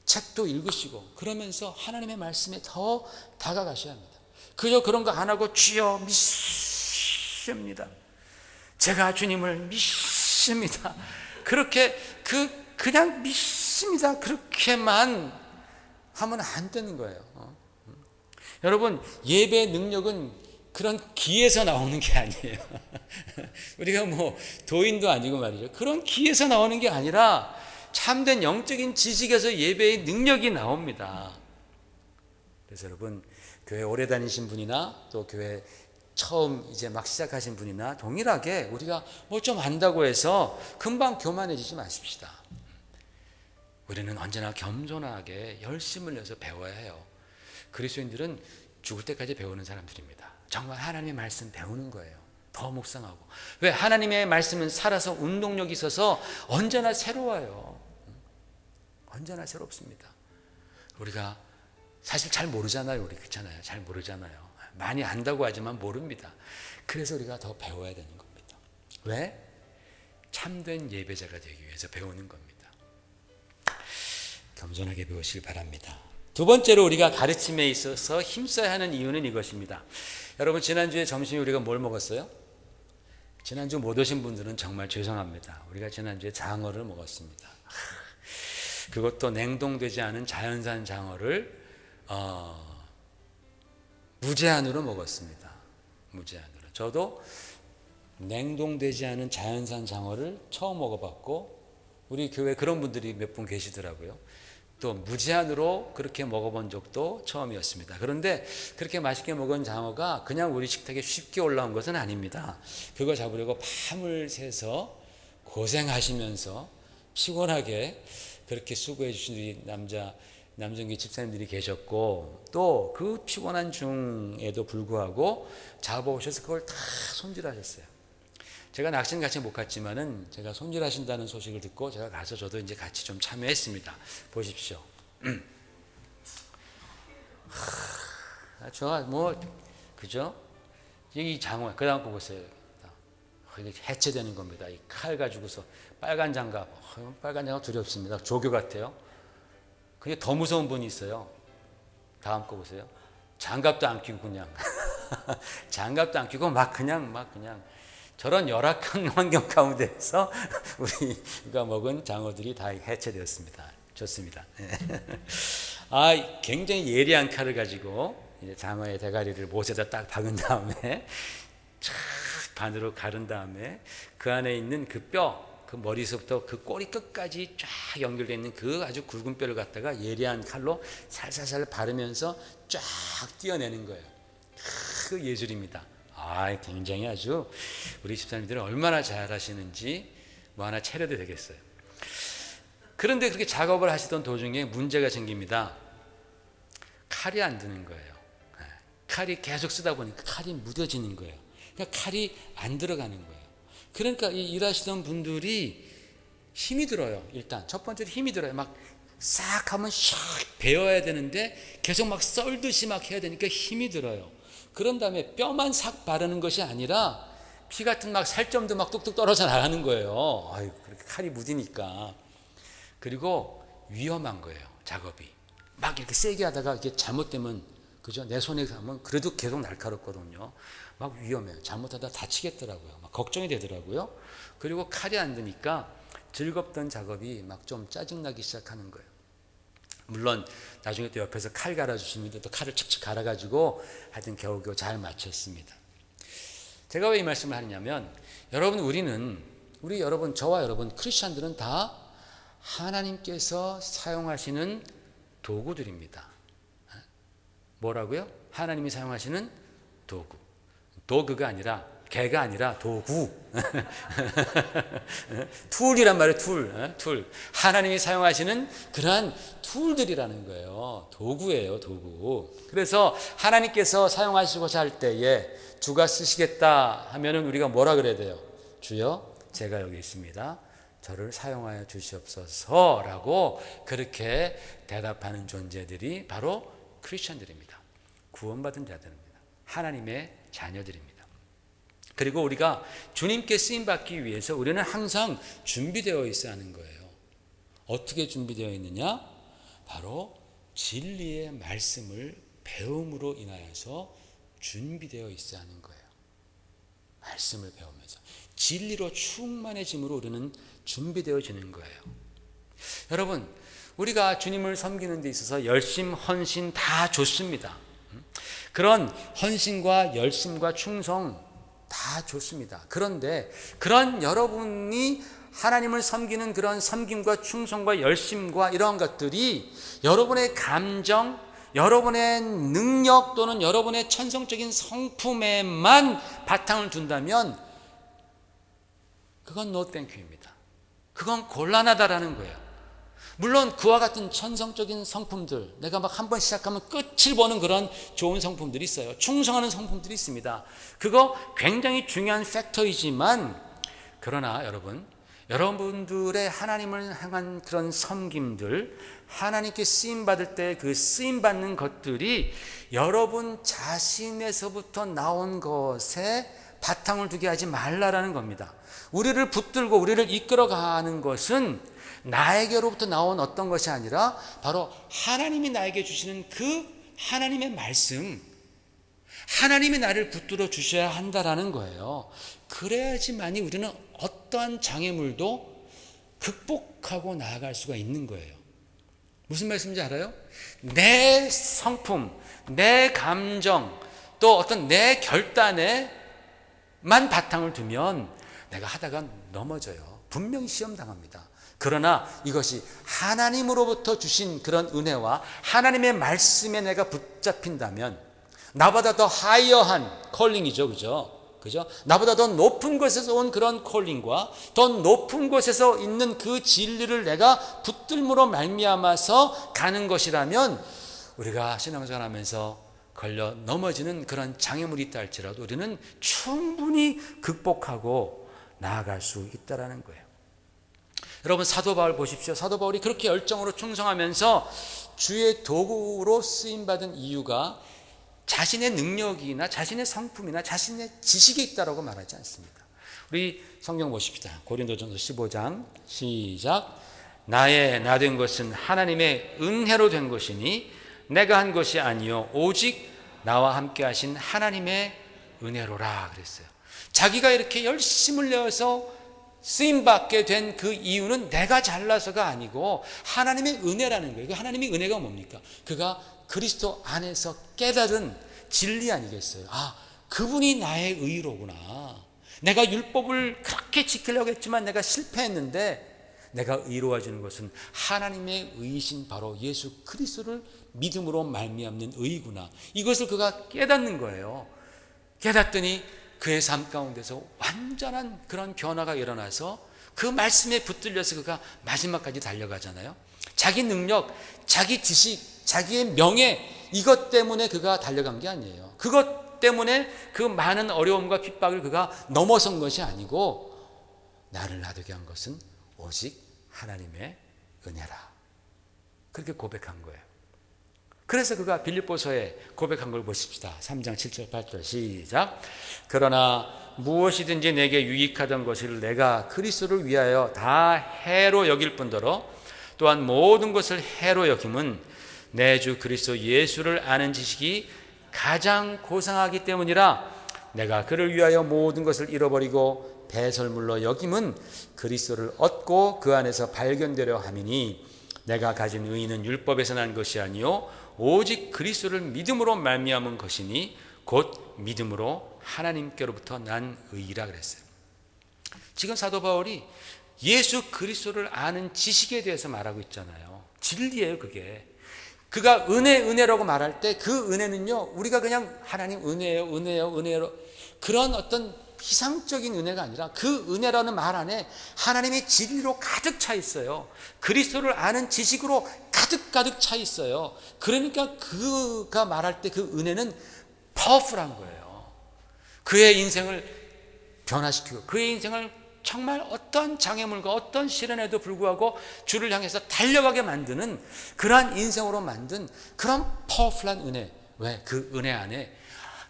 책도 읽으시고 그러면서 하나님의 말씀에 더 다가가셔야 합니다. 그저 그런 거 안 하고 주여 믿습니다, 제가 주님을 믿습니다, 그렇게 그냥 믿습니다, 그렇게만 하면 안 되는 거예요. 여러분, 예배의 능력은 그런 기에서 나오는 게 아니에요. 우리가 뭐 도인도 아니고 말이죠. 그런 기에서 나오는 게 아니라 참된 영적인 지식에서 예배의 능력이 나옵니다. 그래서 여러분, 교회 오래 다니신 분이나 또 교회 처음 이제 막 시작하신 분이나 동일하게 우리가 뭐 좀 안다고 해서 금방 교만해지지 마십시다. 우리는 언제나 겸손하게 열심을 내서 배워야 해요. 그리스도인들은 죽을 때까지 배우는 사람들입니다. 정말 하나님의 말씀 배우는 거예요. 더 묵상하고. 왜? 하나님의 말씀은 살아서 운동력이 있어서 언제나 새로워요. 언제나 새롭습니다. 우리가 사실 잘 모르잖아요. 우리 그렇잖아요. 잘 모르잖아요. 많이 안다고 하지만 모릅니다. 그래서 우리가 더 배워야 되는 겁니다. 왜? 참된 예배자가 되기 위해서 배우는 겁니다. 겸손하게 배우시길 바랍니다. 두 번째로 우리가 가르침에 있어서 힘써야 하는 이유는 이것입니다. 여러분, 지난주에 점심에 우리가 뭘 먹었어요? 지난주 못 오신 분들은 정말 죄송합니다. 우리가 지난주에 장어를 먹었습니다. 그것도 냉동되지 않은 자연산 장어를 무제한으로 먹었습니다. 무제한으로. 저도 냉동되지 않은 자연산 장어를 처음 먹어봤고, 우리 교회에 그런 분들이 몇 분 계시더라고요. 또 무제한으로 그렇게 먹어본 적도 처음이었습니다. 그런데 그렇게 맛있게 먹은 장어가 그냥 우리 식탁에 쉽게 올라온 것은 아닙니다. 그거 잡으려고 밤을 새서 고생하시면서 피곤하게 그렇게 수고해 주신 우리 남정기 집사님들이 계셨고, 또 그 피곤한 중에도 불구하고 잡아오셔서 그걸 다 손질하셨어요. 제가 낚시는 같이 못 갔지만은 제가 손질하신다는 소식을 듣고 제가 가서 저도 이제 같이 좀 참여했습니다. 보십시오. 제가 뭐 그죠? 이 장어 그다음 거 보세요. 이게 해체되는 겁니다. 이 칼 가지고서 빨간 장갑 두렵습니다. 조교 같아요. 그게 더 무서운 분이 있어요. 다음 거 보세요. 장갑도 안 끼고 그냥 장갑도 안 끼고 막 그냥 저런 열악한 환경 가운데서 우리가 먹은 장어들이 다 해체되었습니다. 좋습니다. 굉장히 예리한 칼을 가지고 이제 장어의 대가리를 못에다 딱 박은 다음에 쫙 반으로 가른 다음에 그 안에 있는 그 뼈, 그 머리서부터 그 꼬리 끝까지 쫙 연결되어 있는 그 아주 굵은 뼈를 갖다가 예리한 칼로 살살살 바르면서 쫙 띄어내는 거예요. 그 예술입니다. 굉장히 아주 우리 집사님들은 얼마나 잘하시는지 뭐 하나 차려도 되겠어요. 그런데 그렇게 작업을 하시던 도중에 문제가 생깁니다. 칼이 안 드는 거예요. 칼이 계속 쓰다 보니까 칼이 무뎌지는 거예요. 그러니까 칼이 안 들어가는 거예요. 그러니까 이 일하시던 분들이 힘이 들어요. 일단 첫 번째로 힘이 들어요. 막 싹 하면 샥 베어야 되는데 계속 막 썰듯이 막 해야 되니까 힘이 들어요. 그런 다음에 뼈만 싹 바르는 것이 아니라 피 같은 막 살점도 막 뚝뚝 떨어져 나가는 거예요. 그렇게 칼이 묻으니까. 그리고 위험한 거예요, 작업이. 막 이렇게 세게 하다가 이게 잘못되면, 그죠? 내 손에 가면 그래도 계속 날카롭거든요. 막 위험해요. 잘못하다 다치겠더라고요. 막 걱정이 되더라고요. 그리고 칼이 안 드니까 즐겁던 작업이 막 좀 짜증나기 시작하는 거예요. 물론 나중에 또 옆에서 칼 갈아주시는데 또 칼을 칙칙 갈아가지고 하여튼 겨우겨우 잘 마쳤습니다. 제가 왜 이 말씀을 하느냐면, 여러분, 저와 여러분 크리스찬들은 다 하나님께서 사용하시는 도구들입니다. 뭐라고요? 하나님이 사용하시는 도구. 도구가 아니라, 개가 아니라 도구. 툴이란 말이에요. 툴. 하나님이 사용하시는 그러한 툴들이라는 거예요. 도구예요, 도구. 그래서 하나님께서 사용하시고자 할 때에 주가 쓰시겠다 하면은 우리가 뭐라 그래야 돼요? 주여, 제가 여기 있습니다. 저를 사용하여 주시옵소서라고 그렇게 대답하는 존재들이 바로 크리스천들입니다. 구원받은 자들입니다. 하나님의 자녀들입니다. 그리고 우리가 주님께 쓰임받기 위해서 우리는 항상 준비되어 있어야 하는 거예요. 어떻게 준비되어 있느냐? 바로 진리의 말씀을 배움으로 인하여서 준비되어 있어야 하는 거예요. 말씀을 배우면서 진리로 충만해짐으로 우리는 준비되어지는 거예요. 여러분, 우리가 주님을 섬기는 데 있어서 열심, 헌신 다 좋습니다. 그런 헌신과 열심과 충성 다 좋습니다. 그런데 그런 여러분이 하나님을 섬기는 그런 섬김과 충성과 열심과 이러한 것들이 여러분의 감정, 여러분의 능력 또는 여러분의 천성적인 성품에만 바탕을 둔다면 그건 no thank you입니다. 그건 곤란하다라는 거예요. 물론 그와 같은 천성적인 성품들, 내가 막 한 번 시작하면 끝을 보는 그런 좋은 성품들이 있어요. 충성하는 성품들이 있습니다. 그거 굉장히 중요한 팩터이지만, 그러나 여러분들의 하나님을 향한 그런 섬김들, 하나님께 쓰임받을 때 그 쓰임받는 것들이 여러분 자신에서부터 나온 것에 바탕을 두게 하지 말라라는 겁니다. 우리를 붙들고 우리를 이끌어가는 것은 나에게로부터 나온 어떤 것이 아니라 바로 하나님이 나에게 주시는 그 하나님의 말씀, 하나님이 나를 붙들어 주셔야 한다라는 거예요. 그래야지만이 우리는 어떠한 장애물도 극복하고 나아갈 수가 있는 거예요. 무슨 말씀인지 알아요? 내 성품, 내 감정, 또 어떤 내 결단에만 바탕을 두면 내가 하다가 넘어져요. 분명히 시험 당합니다. 그러나 이것이 하나님으로부터 주신 그런 은혜와 하나님의 말씀에 내가 붙잡힌다면, 나보다 더 하이어한 콜링이죠, 그죠? 나보다 더 높은 곳에서 온 그런 콜링과 더 높은 곳에서 있는 그 진리를 내가 붙들므로 말미암아서 가는 것이라면, 우리가 신앙생활하면서 걸려 넘어지는 그런 장애물이 있다 할지라도 우리는 충분히 극복하고 나아갈 수 있다라는 거예요. 여러분, 사도 바울 보십시오. 사도 바울이 그렇게 열정으로 충성하면서 주의 도구로 쓰임받은 이유가 자신의 능력이나 자신의 성품이나 자신의 지식이 있다라고 말하지 않습니다. 우리 성경 보십시다. 고린도전서 15장 시작. 나의 나 된 것은 하나님의 은혜로 된 것이니 내가 한 것이 아니요 오직 나와 함께 하신 하나님의 은혜로라 그랬어요. 자기가 이렇게 열심을 내어서 쓰임받게 된 그 이유는 내가 잘나서가 아니고 하나님의 은혜라는 거예요. 하나님의 은혜가 뭡니까? 그가 그리스도 안에서 깨달은 진리 아니겠어요? 아, 그분이 나의 의로구나. 내가 율법을 그렇게 지키려고 했지만 내가 실패했는데 내가 의로워지는 것은 하나님의 의이신 바로 예수 그리스도를 믿음으로 말미암는 의구나. 이것을 그가 깨닫는 거예요. 깨닫더니 그의 삶 가운데서 완전한 그런 변화가 일어나서 그 말씀에 붙들려서 그가 마지막까지 달려가잖아요. 자기 능력, 자기 지식, 자기의 명예, 이것 때문에 그가 달려간 게 아니에요. 그것 때문에 그 많은 어려움과 핍박을 그가 넘어선 것이 아니고 나를 나되게 한 것은 오직 하나님의 은혜라. 그렇게 고백한 거예요. 그래서 그가 빌립보서에 고백한 걸 보십시다. 3장 7절 8절 시작. 그러나 무엇이든지 내게 유익하던 것을 내가 그리스도를 위하여 다 해로 여길 뿐더러 또한 모든 것을 해로 여김은 내 주 그리스도 예수를 아는 지식이 가장 고상하기 때문이라. 내가 그를 위하여 모든 것을 잃어버리고 배설물로 여김은 그리스도를 얻고 그 안에서 발견되려 함이니 내가 가진 의의는 율법에서 난 것이 아니요 오직 그리스도를 믿음으로 말미암은 것이니 곧 믿음으로 하나님께로부터 난 의의라 그랬어요. 지금 사도 바울이 예수 그리스도를 아는 지식에 대해서 말하고 있잖아요. 진리예요, 그게. 그가 은혜라고 말할 때 그 은혜는요, 우리가 그냥 하나님 은혜요 그런 어떤 피상적인 은혜가 아니라 그 은혜라는 말 안에 하나님의 진리로 가득 차 있어요. 그리스도를 아는 지식으로 가득 차 있어요. 그러니까 그가 말할 때 그 은혜는 파워풀한 거예요. 그의 인생을 변화시키고 그의 인생을 정말 어떤 장애물과 어떤 시련에도 불구하고 주를 향해서 달려가게 만드는 그러한 인생으로 만든 그런 파워풀한 은혜. 왜? 그 은혜 안에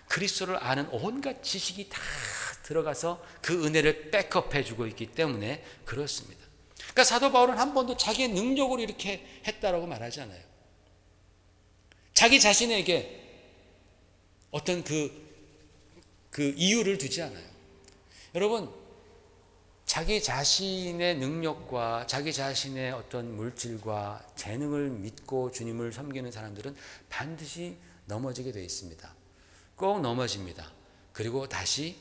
그리스도를 아는 온갖 지식이 다 들어가서 그 은혜를 백업해 주고 있기 때문에 그렇습니다. 그러니까 사도 바울은 한 번도 자기의 능력으로 이렇게 했다라고 말하지 않아요. 자기 자신에게 어떤 그 이유를 두지 않아요. 여러분, 자기 자신의 능력과 자기 자신의 어떤 물질과 재능을 믿고 주님을 섬기는 사람들은 반드시 넘어지게 되어 있습니다. 꼭 넘어집니다. 그리고 다시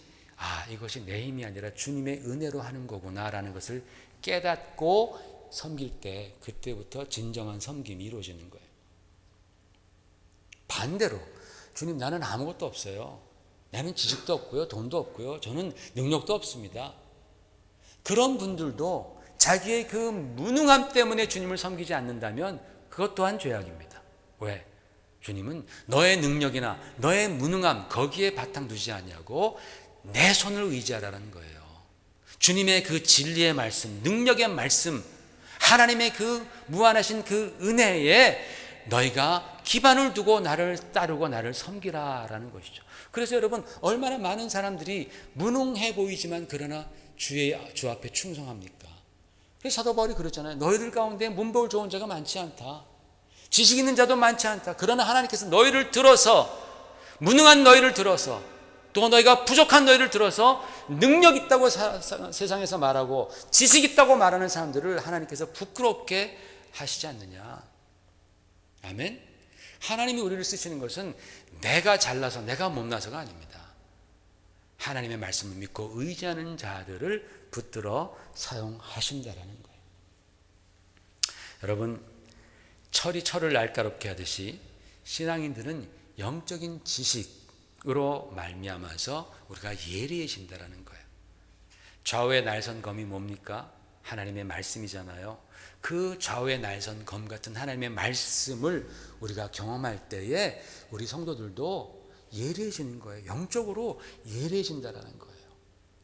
이것이 내 힘이 아니라 주님의 은혜로 하는 거구나라는 것을 깨닫고 섬길 때, 그때부터 진정한 섬김이 이루어지는 거예요. 반대로 주님, 나는 아무것도 없어요. 나는 지식도 없고요, 돈도 없고요, 저는 능력도 없습니다. 그런 분들도 자기의 그 무능함 때문에 주님을 섬기지 않는다면 그것 또한 죄악입니다. 왜? 주님은 너의 능력이나 너의 무능함 거기에 바탕 두지 않냐고 내 손을 의지하라는 거예요. 주님의 그 진리의 말씀, 능력의 말씀, 하나님의 그 무한하신 그 은혜에 너희가 기반을 두고 나를 따르고 나를 섬기라라는 것이죠. 그래서 여러분, 얼마나 많은 사람들이 무능해 보이지만 그러나 주 앞에 충성합니까? 그래서 사도 바울이 그랬잖아요. 너희들 가운데 문벌 좋은 자가 많지 않다. 지식 있는 자도 많지 않다. 그러나 하나님께서 너희를 들어서, 무능한 너희를 들어서, 또 너희가 부족한 너희를 들어서 능력 있다고 세상에서 말하고 지식 있다고 말하는 사람들을 하나님께서 부끄럽게 하시지 않느냐. 아멘. 하나님이 우리를 쓰시는 것은 내가 잘나서 내가 못나서가 아닙니다. 하나님의 말씀을 믿고 의지하는 자들을 붙들어 사용하신다라는 거예요. 여러분, 철이 철을 날카롭게 하듯이 신앙인들은 영적인 지식으로 말미암아서 우리가 예리해진다라는 거예요. 좌우의 날선 검이 뭡니까? 하나님의 말씀이잖아요. 그 좌우의 날선 검 같은 하나님의 말씀을 우리가 경험할 때에 우리 성도들도 예리해지는 거예요. 영적으로 예리해진다라는 거예요.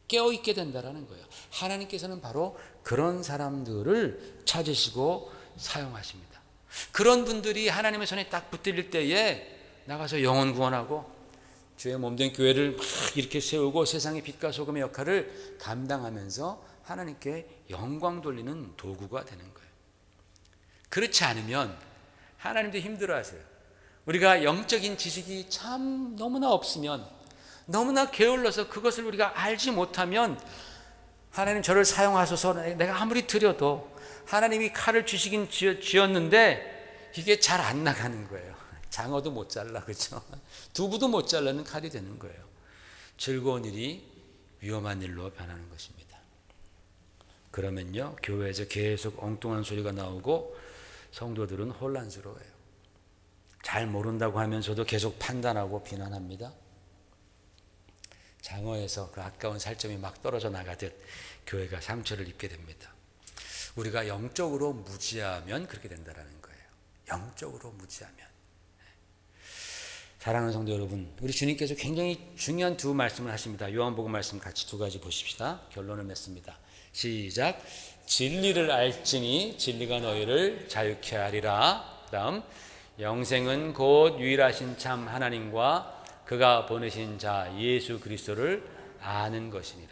깨어있게 된다라는 거예요. 하나님께서는 바로 그런 사람들을 찾으시고 사용하십니다. 그런 분들이 하나님의 손에 딱 붙들릴 때에 나가서 영혼 구원하고 주의 몸된 교회를 막 이렇게 세우고 세상의 빛과 소금의 역할을 감당하면서 하나님께 영광 돌리는 도구가 되는 거예요. 그렇지 않으면 하나님도 힘들어하세요. 우리가 영적인 지식이 참 너무나 없으면, 너무나 게을러서 그것을 우리가 알지 못하면 하나님 저를 사용하소서, 내가 아무리 드려도 하나님이 칼을 주시긴 쥐었는데 이게 잘 안 나가는 거예요. 장어도 못 잘라, 그렇죠? 두부도 못 잘라는 칼이 되는 거예요. 즐거운 일이 위험한 일로 변하는 것입니다. 그러면요, 교회에서 계속 엉뚱한 소리가 나오고 성도들은 혼란스러워요. 잘 모른다고 하면서도 계속 판단하고 비난합니다. 장어에서 그 아까운 살점이 막 떨어져 나가듯 교회가 상처를 입게 됩니다. 우리가 영적으로 무지하면 그렇게 된다는 거예요. 영적으로 무지하면. 사랑하는 성도 여러분, 우리 주님께서 굉장히 중요한 두 말씀을 하십니다. 요한복음 말씀 같이 두 가지 보십시다. 결론을 맺습니다. 시작. 진리를 알지니 진리가 너희를 자유케 하리라. 다음, 영생은 곧 유일하신 참 하나님과 그가 보내신 자 예수 그리스도를 아는 것이니라.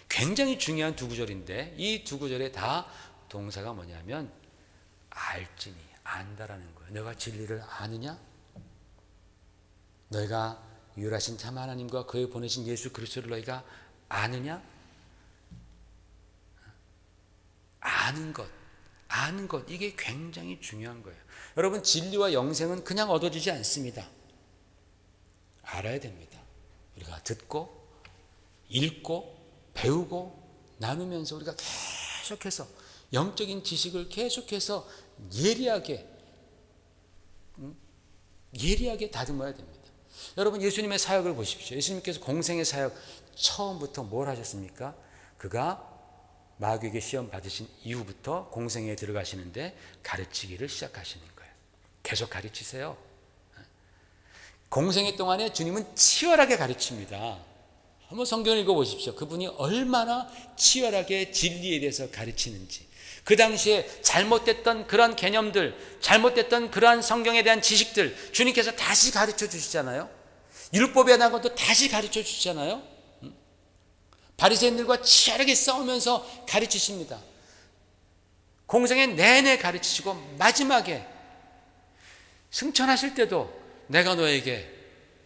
굉장히 중요한 두 구절인데 이 두 구절에 다 동사가 뭐냐면 알지니, 안다라는 거예요. 너가 진리를 아느냐? 너희가 유일하신 참 하나님과 그의 보내신 예수 그리스도를 너희가 아느냐? 아는 것, 이게 굉장히 중요한 거예요. 여러분, 진리와 영생은 그냥 얻어지지 않습니다. 알아야 됩니다. 우리가 듣고 읽고 배우고 나누면서 우리가 계속해서 영적인 지식을 계속해서 예리하게 다듬어야 됩니다. 여러분, 예수님의 사역을 보십시오. 예수님께서 공생의 사역 처음부터 뭘 하셨습니까? 그가 마귀에게 시험 받으신 이후부터 공생에 들어가시는데 가르치기를 시작하시는 거예요. 계속 가르치세요. 공생애 동안에 주님은 치열하게 가르칩니다. 한번 성경을 읽어보십시오. 그분이 얼마나 치열하게 진리에 대해서 가르치는지, 그 당시에 잘못됐던 그런 개념들, 잘못됐던 그러한 성경에 대한 지식들 주님께서 다시 가르쳐 주시잖아요. 율법에 대한 것도 다시 가르쳐 주시잖아요. 바리새인들과 치열하게 싸우면서 가르치십니다. 공생애 내내 가르치시고 마지막에 승천하실 때도 내가 너에게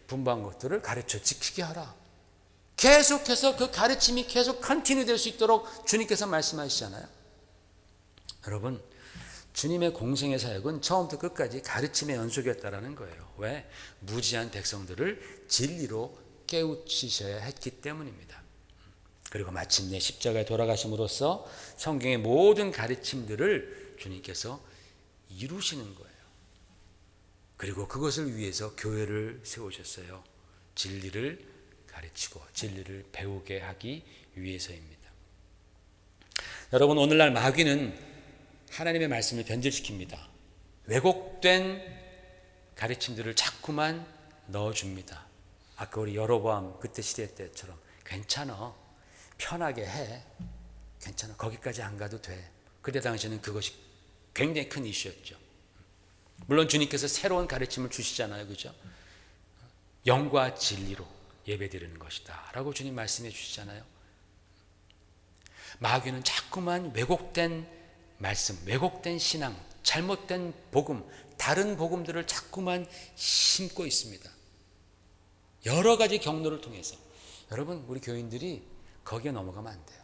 분부한 것들을 가르쳐 지키게 하라. 계속해서 그 가르침이 계속 컨티뉴 될 수 있도록 주님께서 말씀하시잖아요. 여러분, 주님의 공생의 사역은 처음부터 끝까지 가르침의 연속이었다라는 거예요. 왜? 무지한 백성들을 진리로 깨우치셔야 했기 때문입니다. 그리고 마침내 십자가에 돌아가심으로써 성경의 모든 가르침들을 주님께서 이루시는 거예요. 그리고 그것을 위해서 교회를 세우셨어요. 진리를 가르치고 진리를 배우게 하기 위해서입니다. 여러분, 오늘날 마귀는 하나님의 말씀을 변질시킵니다. 왜곡된 가르침들을 자꾸만 넣어줍니다. 아까 우리 여로보암 그때 시대 때처럼 괜찮아, 편하게 해, 괜찮아, 거기까지 안 가도 돼. 그때 당시에는 그것이 굉장히 큰 이슈였죠. 물론 주님께서 새로운 가르침을 주시잖아요, 그죠? 영과 진리로 예배드리는 것이다 라고 주님 말씀해 주시잖아요. 마귀는 자꾸만 왜곡된 말씀, 왜곡된 신앙, 잘못된 복음, 다른 복음들을 자꾸만 심고 있습니다. 여러 가지 경로를 통해서. 여러분, 우리 교인들이 거기에 넘어가면 안 돼요.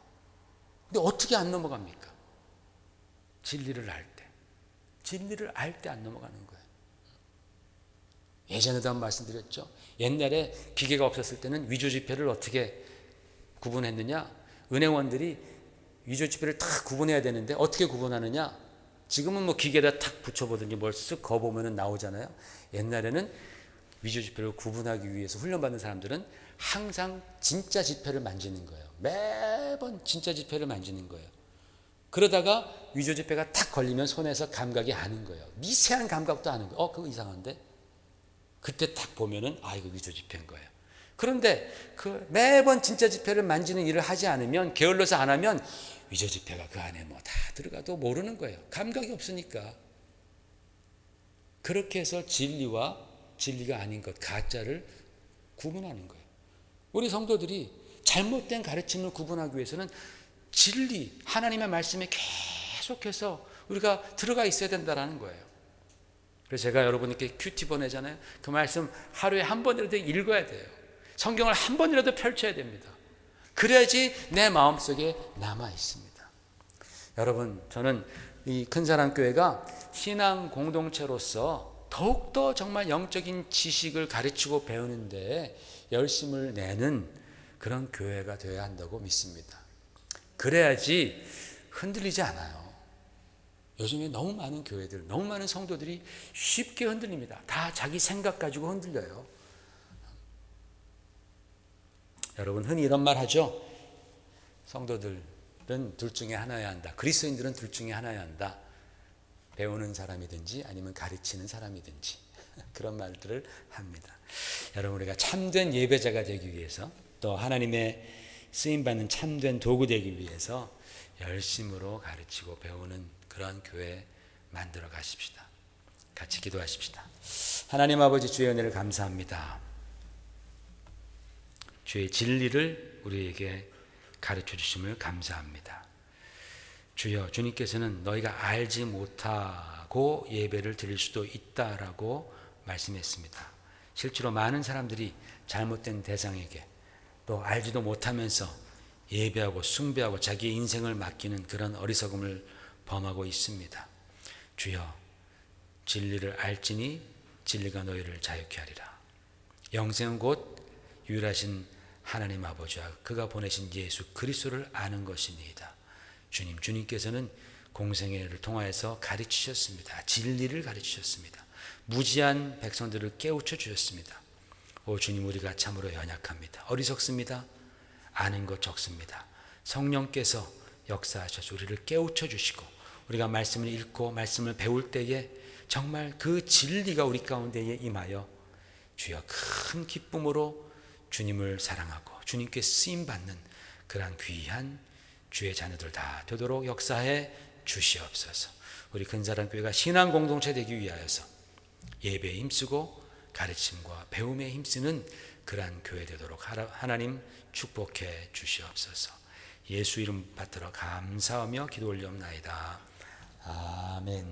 근데 어떻게 안 넘어갑니까? 진리를 알 때. 진리를 알 때 안 넘어가는 거예요. 예전에도 한번 말씀드렸죠. 옛날에 기계가 없었을 때는 위조 지폐를 어떻게 구분했느냐? 은행원들이 위조 지폐를 탁 구분해야 되는데 어떻게 구분하느냐? 지금은 뭐 기계에다 탁 붙여보든지 뭘 쓱 거보면 나오잖아요. 옛날에는 위조 지폐를 구분하기 위해서 훈련받는 사람들은 항상 진짜 지폐를 만지는 거예요. 매번 진짜 지폐를 만지는 거예요. 그러다가 위조 지폐가 탁 걸리면 손에서 감각이 아는 거예요. 미세한 감각도 아는 거예요. 그거 이상한데? 그때 딱 보면은 이거 위조 지폐인 거예요. 그런데 그 매번 진짜 지폐를 만지는 일을 하지 않으면, 게을러서 안 하면 위조 지폐가 그 안에 뭐 다 들어가도 모르는 거예요. 감각이 없으니까. 그렇게 해서 진리와 진리가 아닌 것, 가짜를 구분하는 거예요. 우리 성도들이 잘못된 가르침을 구분하기 위해서는 진리, 하나님의 말씀에 계속해서 우리가 들어가 있어야 된다는 거예요. 그래서 제가 여러분께 큐티 보내잖아요. 그 말씀 하루에 한 번이라도 읽어야 돼요. 성경을 한 번이라도 펼쳐야 됩니다. 그래야지 내 마음속에 남아 있습니다. 여러분, 저는 이 큰사랑교회가 신앙 공동체로서 더욱더 정말 영적인 지식을 가르치고 배우는데 열심을 내는 그런 교회가 되어야 한다고 믿습니다. 그래야지 흔들리지 않아요. 요즘에 너무 많은 교회들, 너무 많은 성도들이 쉽게 흔들립니다. 다 자기 생각 가지고 흔들려요. 여러분, 흔히 이런 말 하죠. 성도들은 둘 중에 하나여야 한다. 그리스도인들은 둘 중에 하나여야 한다. 배우는 사람이든지 아니면 가르치는 사람이든지 그런 말들을 합니다. 여러분, 우리가 참된 예배자가 되기 위해서, 또 하나님의 쓰임받는 참된 도구 되기 위해서 열심으로 가르치고 배우는 그런 교회 만들어 가십시다. 같이 기도하십시다. 하나님 아버지, 주의 은혜를 감사합니다. 주의 진리를 우리에게 가르쳐 주심을 감사합니다. 주여, 주님께서는 너희가 알지 못하고 예배를 드릴 수도 있다라고 말씀했습니다. 실제로 많은 사람들이 잘못된 대상에게, 또 알지도 못하면서 예배하고 숭배하고 자기의 인생을 맡기는 그런 어리석음을 범하고 있습니다. 주여, 진리를 알지니 진리가 너희를 자유케 하리라. 영생은 곧 유일하신 하나님 아버지와 그가 보내신 예수 그리스도를 아는 것이니이다. 주님께서는 공생애를 통하여서 가르치셨습니다. 진리를 가르치셨습니다. 무지한 백성들을 깨우쳐 주셨습니다. 오 주님, 우리가 참으로 연약합니다. 어리석습니다. 아는 것 적습니다. 성령께서 역사하셔서 우리를 깨우쳐 주시고, 우리가 말씀을 읽고 말씀을 배울 때에 정말 그 진리가 우리 가운데에 임하여 주여 큰 기쁨으로 주님을 사랑하고 주님께 쓰임받는 그러한 귀한 주의 자녀들 다 되도록 역사해 주시옵소서. 우리 근사랑교회가 신앙 공동체 되기 위하여서 예배에 힘쓰고 가르침과 배움에 힘쓰는 그러한 교회 되도록 하나님 축복해 주시옵소서. 예수 이름 받들어 감사하며 기도 올리옵나이다. 아멘.